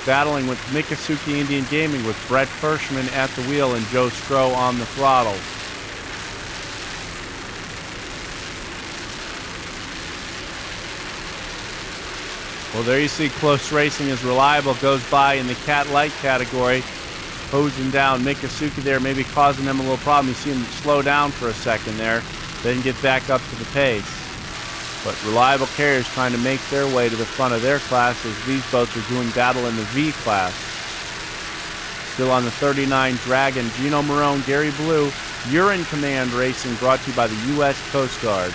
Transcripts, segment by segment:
battling with Mikasuki Indian Gaming with Brett Fershman at the wheel and Joe Scrow on the throttle. Well, there you see Close Racing is Reliable goes by in the Cat Light category, hosing down Mikasuki there, maybe causing them a little problem. You see him slow down for a second there, then get back up to the pace. But Reliable Carriers trying to make their way to the front of their class as these boats are doing battle in the V class. Still on the 39 Dragon, Gino Marone, Gary Blue, you're in command racing, brought to you by the U.S. Coast Guard.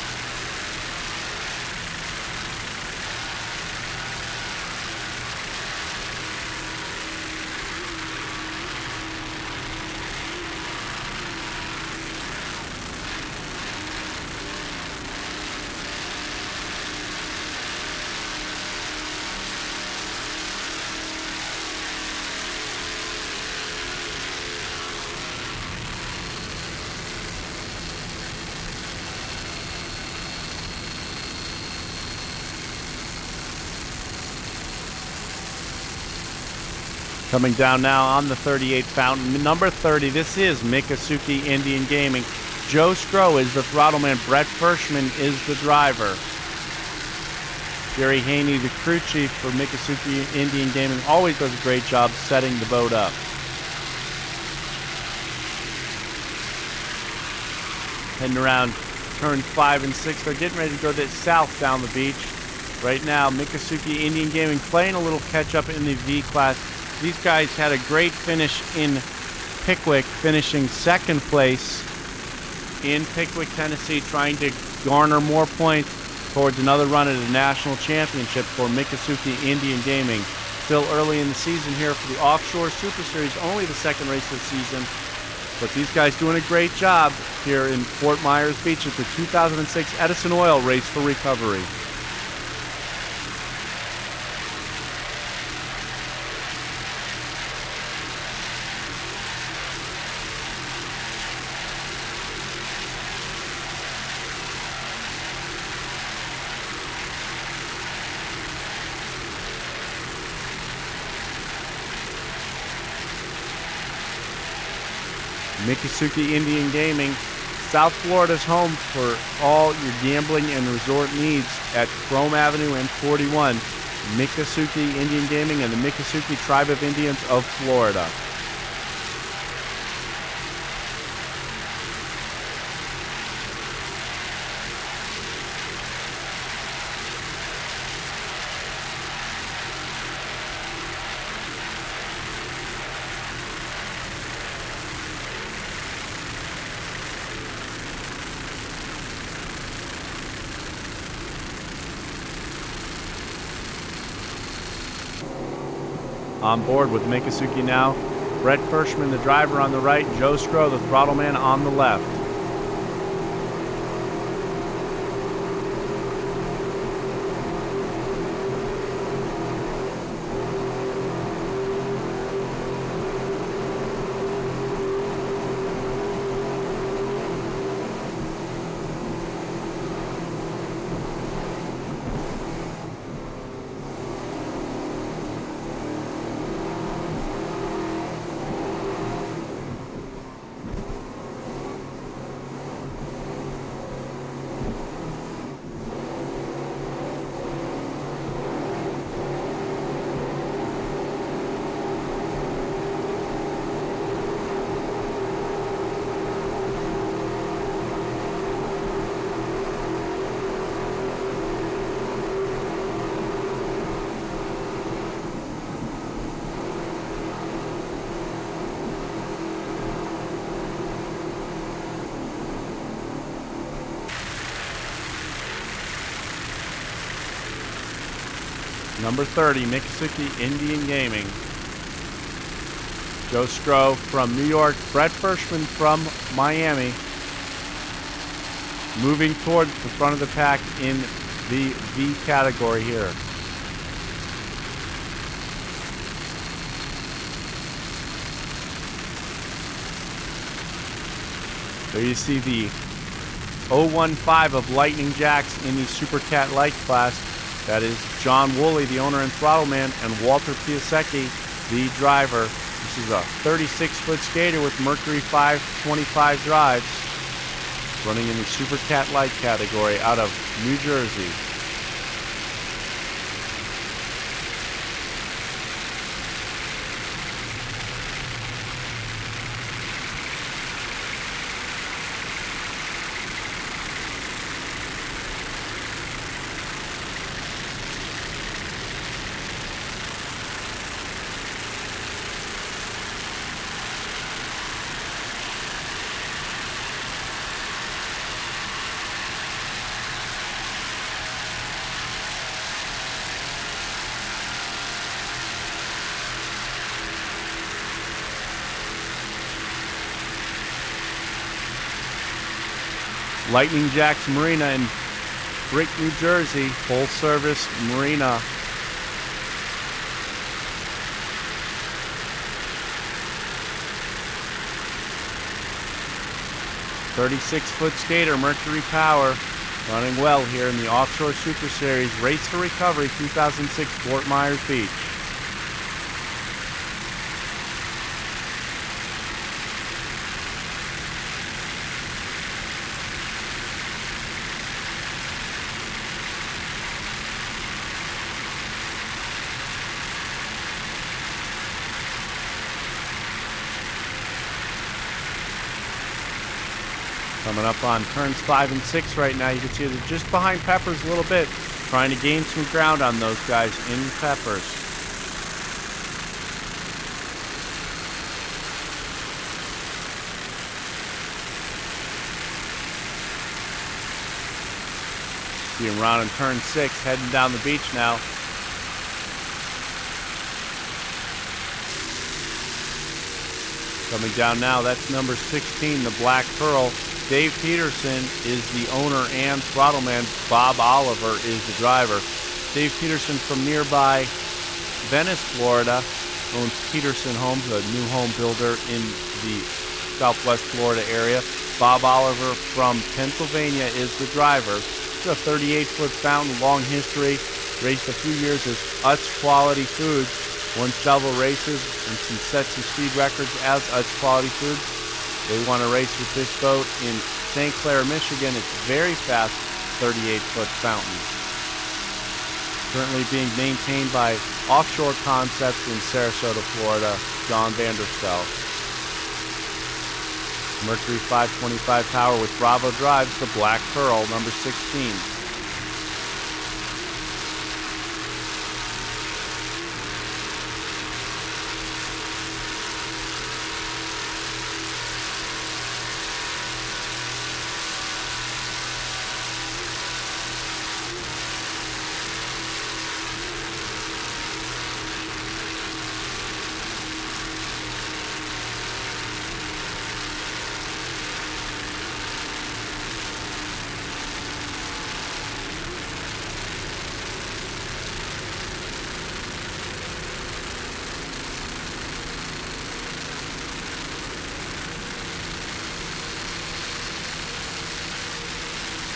Coming down now on the 38 Fountain. Number 30, this is Mikasuki Indian Gaming. Joe Scrow is the throttle man. Brett Fershman is the driver. Jerry Haney, the crew chief for Mikasuki Indian Gaming, always does a great job setting the boat up. Heading around turns 5 and 6. They're getting ready to go south down the beach. Right now, Mikasuki Indian Gaming playing a little catch-up in the V class. These guys had a great finish in Pickwick, finishing second place in Pickwick, Tennessee, trying to garner more points towards another run at a national championship for Mikasuki Indian Gaming. Still early in the season here for the Offshore Super Series, only the second race of the season. But these guys doing a great job here in Fort Myers Beach at the 2006 Edison Oil Race for Recovery. Mikasuki Indian Gaming, South Florida's home for all your gambling and resort needs at Chrome Avenue and 41. Mikasuki Indian Gaming and the Mikasuki Tribe of Indians of Florida. On board with Mikasuki now, Brett Fershman, the driver, on the right, Joe Scrow, the throttle man, on the left. Number 30, Mikasuki Indian Gaming. Joe Scrow from New York, Brett Fershman from Miami. Moving towards the front of the pack in the V category here. There you see the 015 of Lightning Jacks in the Super Cat Light class. That is John Woolley, the owner and throttle man, and Walter Piasecki, the driver. This is a 36-foot skater with Mercury 525 drives, running in the Super Cat Light category out of New Jersey. Lightning Jacks Marina in Brick, New Jersey, full-service marina. "36-foot skater, Mercury Power, running well here in the Offshore Super Series Race for Recovery 2006 Fort Myers Beach." Coming up on turns 5 and 6 right now. You can see they're just behind Peppers a little bit, trying to gain some ground on those guys in Peppers. See him round in turn 6, heading down the beach now. Coming down now, that's number 16, the Black Pearl. Dave Peterson is the owner and throttle man. Bob Oliver is the driver. Dave Peterson from nearby Venice, Florida, owns Peterson Homes, a new home builder in the Southwest Florida area. Bob Oliver from Pennsylvania is the driver. It's a 38-foot fountain, long history. Raced a few years as Utz Quality Foods. Won several races and some sets of speed records as Utz Quality Foods. They want to race with this boat in St. Clair, Michigan. It's very fast, 38-foot fountain. Currently being maintained by Offshore Concepts in Sarasota, Florida, John Vanderstel. Mercury 525 power with Bravo drives, the Black Pearl, number 16.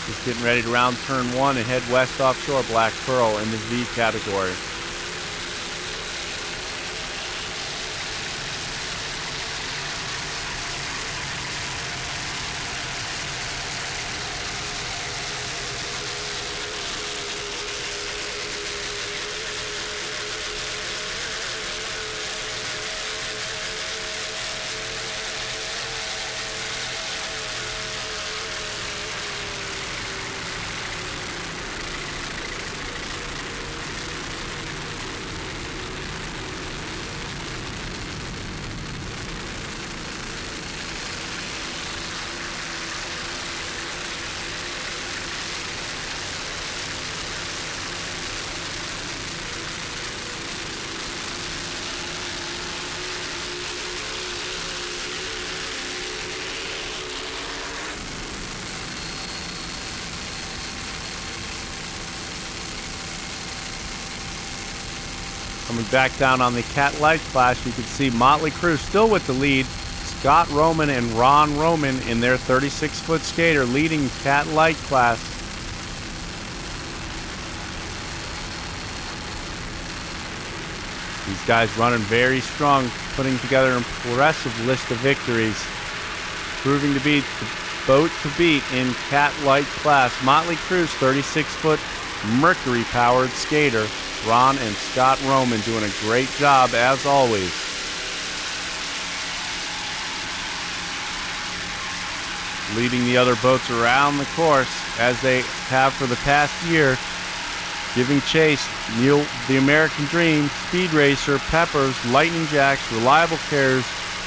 Just getting ready to round turn 1 and head west offshore. Black Pearl in the V category. Coming back down on the Cat Light class, you can see Motley Crue still with the lead. Scott Roman and Ron Roman in their 36-foot skater leading Cat Light class. These guys running very strong, putting together an impressive list of victories, proving to be the boat to beat in cat light class. Motley Crew's 36-foot Mercury-powered skater, Ron and Scott Roman, doing a great job as always. Leading the other boats around the course as they have for the past year, giving chase, Neil the American Dream, Speed Racer, Peppers, Lightning Jacks, Reliable Cares,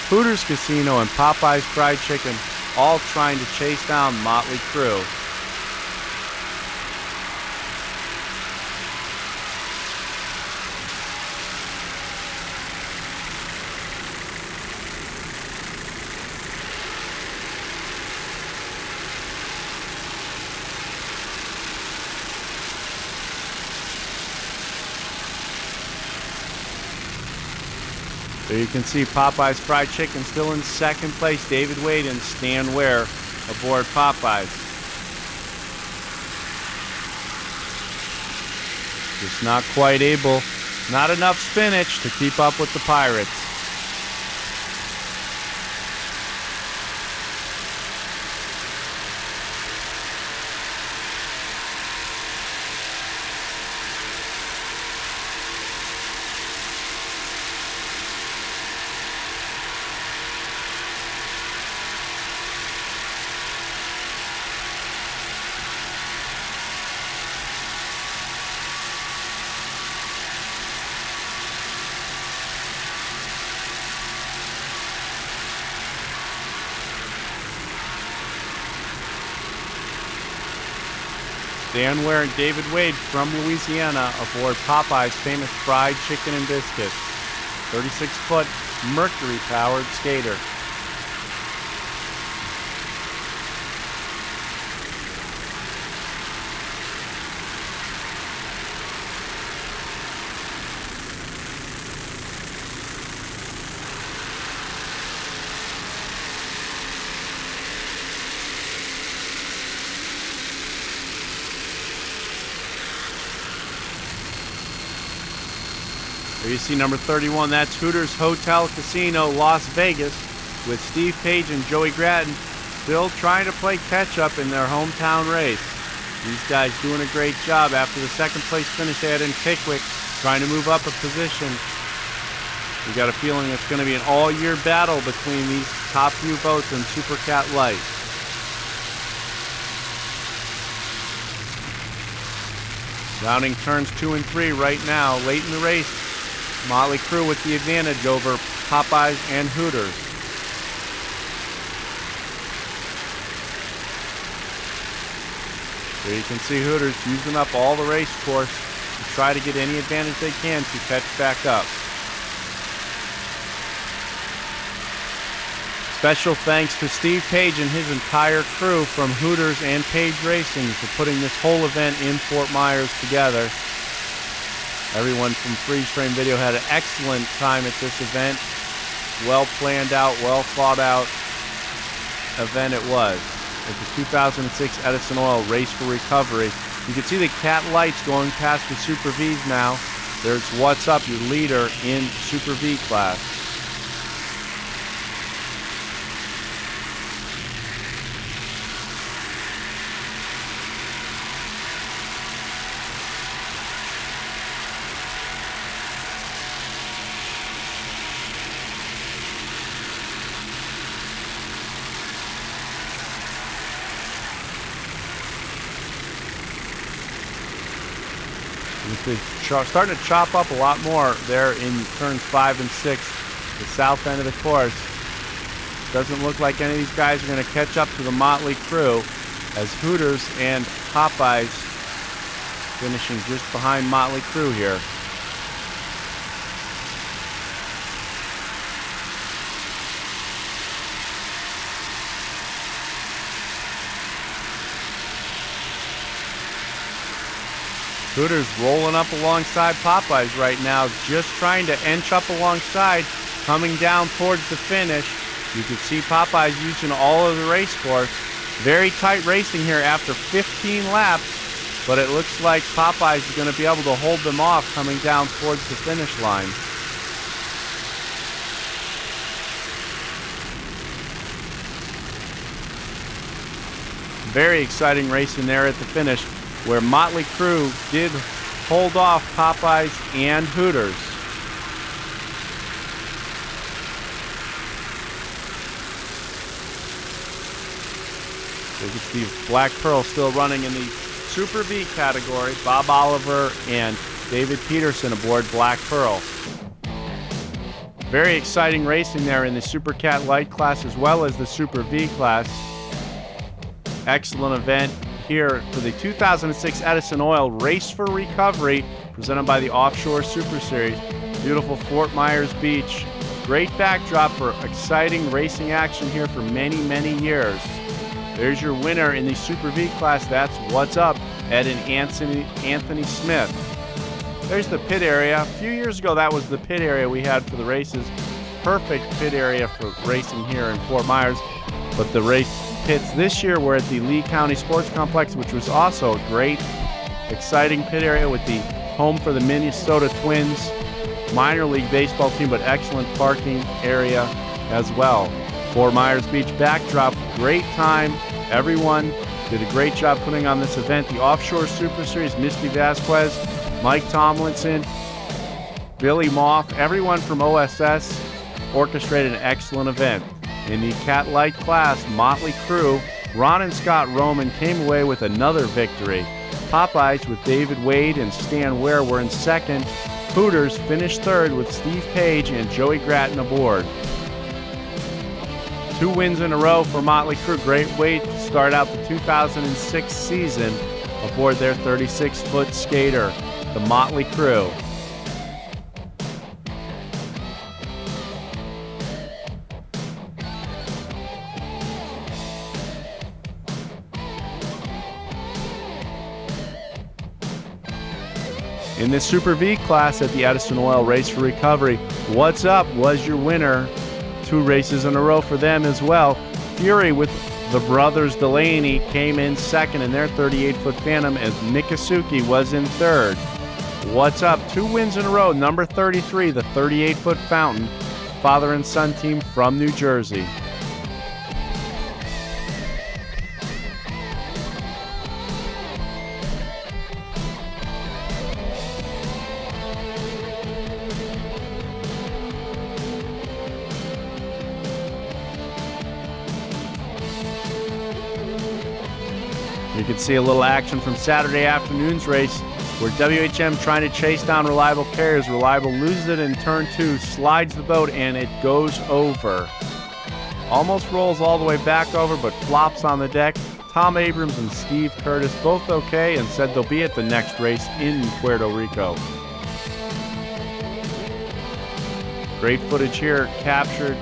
Hooters Casino, and Popeye's Fried Chicken, all trying to chase down Motley Crew. There you can see Popeye's Fried Chicken still in second place. David Wade and Stan Ware aboard Popeye's. Just not quite able, not enough spinach to keep up with the Pirates. Dan Ware and David Wade from Louisiana aboard Popeye's famous fried chicken and biscuits. 36-foot Mercury-powered skater. There you see number 31, that's Hooters Hotel Casino, Las Vegas, with Steve Page and Joey Gratton still trying to play catch-up in their hometown race. These guys doing a great job. After the second place finish they had in Pickwick, trying to move up a position. We got a feeling it's going to be an all-year battle between these top few boats and Super Cat Light. Rounding turns 2 and 3 right now, late in the race. Motley Crew with the advantage over Popeyes and Hooters. There you can see Hooters using up all the race course to try to get any advantage they can to catch back up. Special thanks to Steve Page and his entire crew from Hooters and Page Racing for putting this whole event in Fort Myers together. Everyone from Freeze Frame Video had an excellent time at this event. Well planned out, well thought out event it was. At the 2006 Edison Oil Race for Recovery. You can see the cat lights going past the Super V's now. There's What's Up, your leader in Super V class. Starting to chop up a lot more there in turns 5 and 6, the south end of the course. Doesn't look like any of these guys are going to catch up to the Motley Crew, as Hooters and Popeyes finishing just behind Motley Crew here. Hooters rolling up alongside Popeyes right now, just trying to inch up alongside, coming down towards the finish. You can see Popeyes using all of the race course. Very tight racing here after 15 laps, but it looks like Popeyes is going to be able to hold them off coming down towards the finish line. Very exciting racing there at the finish, where Motley Crue did hold off Popeyes and Hooters. You can see Black Pearl still running in the Super V category. Bob Oliver and David Peterson aboard Black Pearl. Very exciting racing there in the Super Cat Light class as well as the Super V class. Excellent event here for the 2006 Edison Oil Race for Recovery, presented by the Offshore Super Series. Beautiful Fort Myers Beach. Great backdrop for exciting racing action here for many, many years. There's your winner in the Super V class. That's What's Up, Ed and Anthony Smith. There's the pit area. A few years ago, that was the pit area we had for the races. Perfect pit area for racing here in Fort Myers. But the race pits this year were at the Lee County Sports Complex, which was also a great, exciting pit area with the home for the Minnesota Twins minor league baseball team, but excellent parking area as well. Fort Myers Beach backdrop, great time. Everyone did a great job putting on this event. The Offshore Super Series, Misty Vasquez, Mike Tomlinson, Billy Moff, everyone from OSS orchestrated an excellent event. In the Cat Light class, Motley Crue, Ron and Scott Roman came away with another victory. Popeyes with David Wade and Stan Ware were in second. Hooters finished third with Steve Page and Joey Gratton aboard. 2 wins in a row for Motley Crue. Great way to start out the 2006 season aboard their 36-foot skater, the Motley Crue. In the Super V class at the Edison Oil Race for Recovery, What's Up was your winner. 2 races in a row for them as well. Fury with the brothers Delaney came in second in their 38-foot Phantom, as Miccosukee was in third. What's Up, 2 wins in a row. Number 33, the 38-foot Fountain, father and son team from New Jersey. You can see a little action from Saturday afternoon's race where WHM trying to chase down Reliable carriers. Reliable loses it in turn 2, slides the boat, and it goes over. Almost rolls all the way back over, but flops on the deck. Tom Abrams and Steve Curtis both okay and said they'll be at the next race in Puerto Rico. Great footage here captured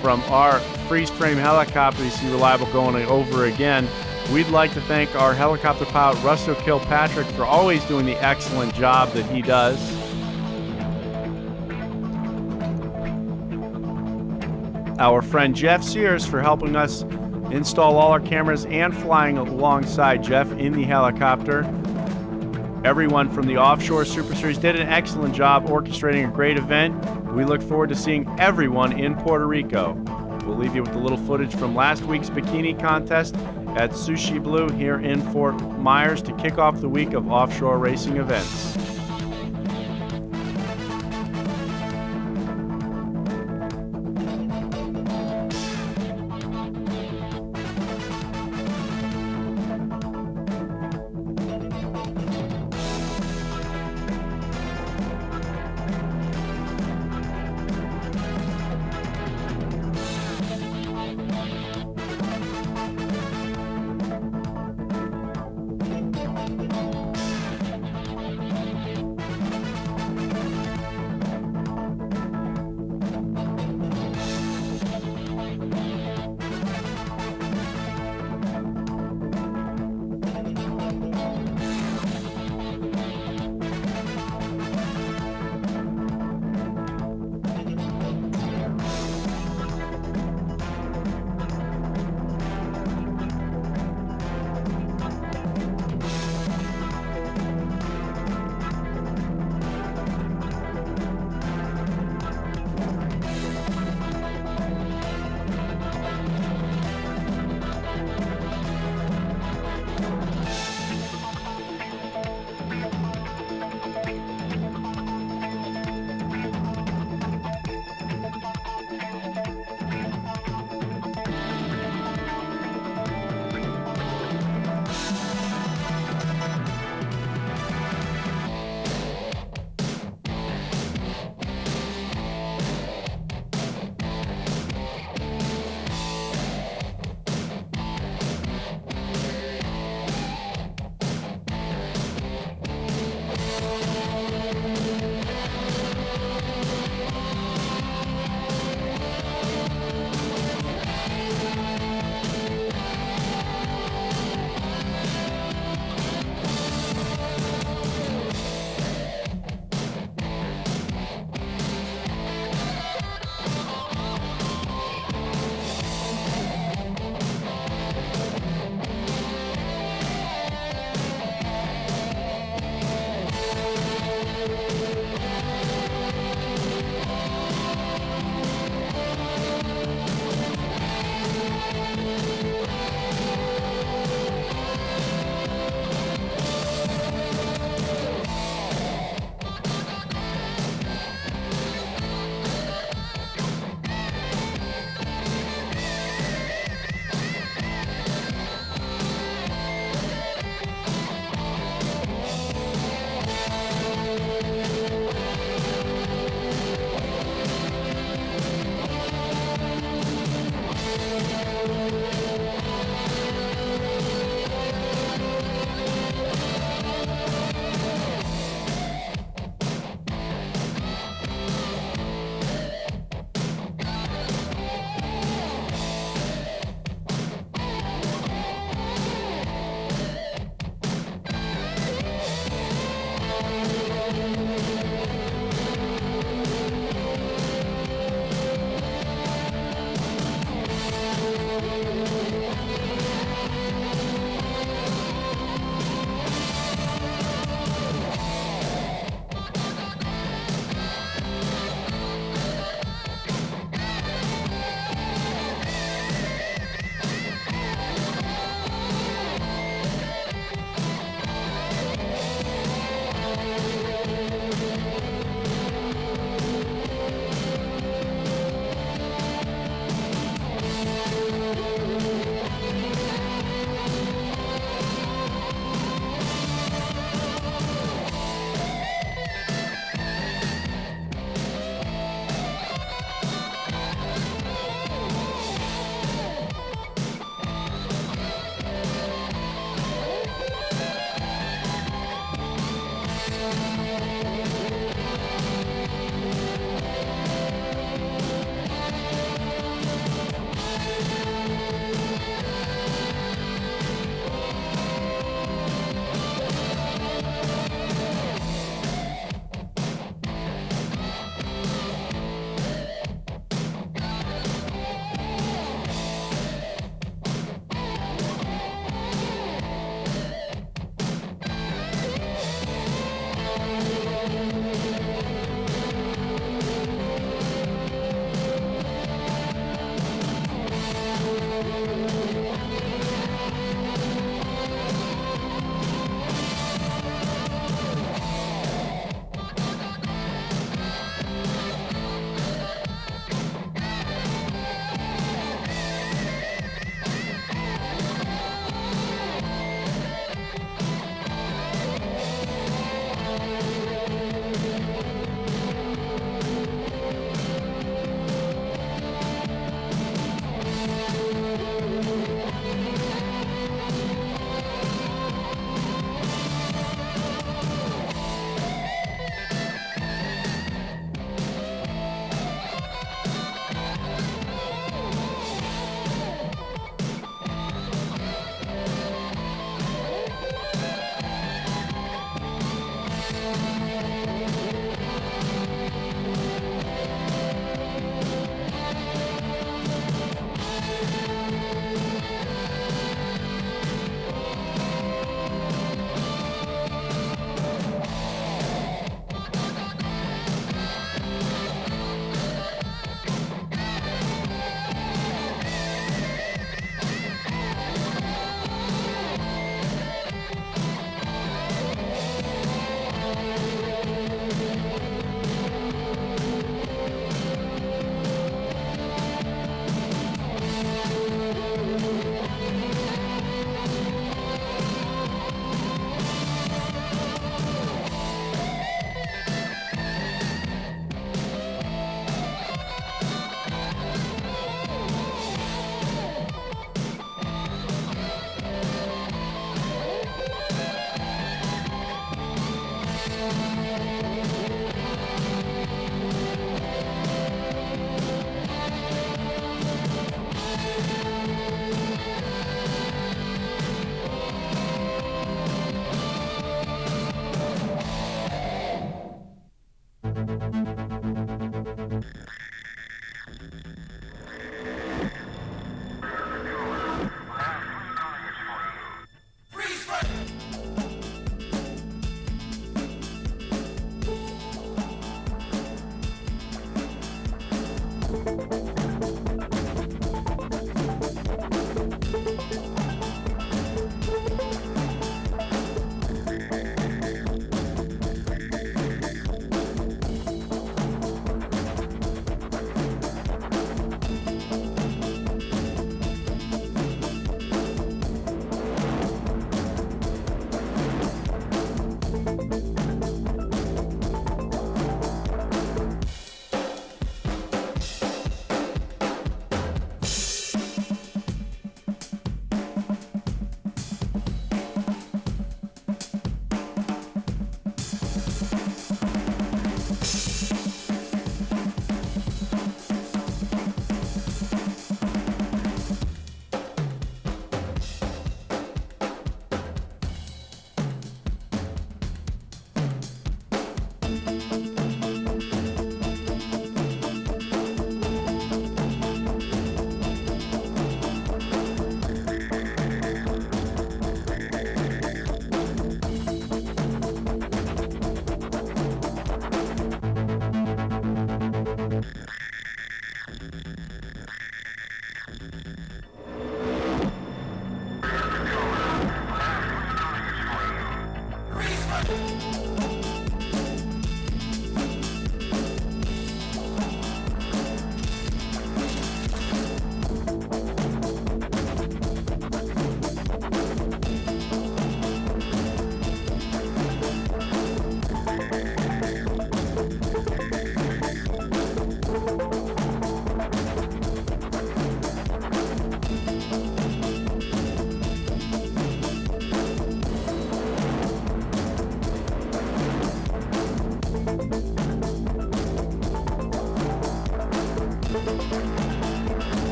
from our freeze frame helicopter. You see Reliable going over again. We'd like to thank our helicopter pilot, Russell Kilpatrick, for always doing the excellent job that he does. Our friend Jeff Sears for helping us install all our cameras and flying alongside Jeff in the helicopter. Everyone from the Offshore Super Series did an excellent job orchestrating a great event. We look forward to seeing everyone in Puerto Rico. We'll leave you with a little footage from last week's bikini contest at Sushi Blue here in Fort Myers to kick off the week of offshore racing events.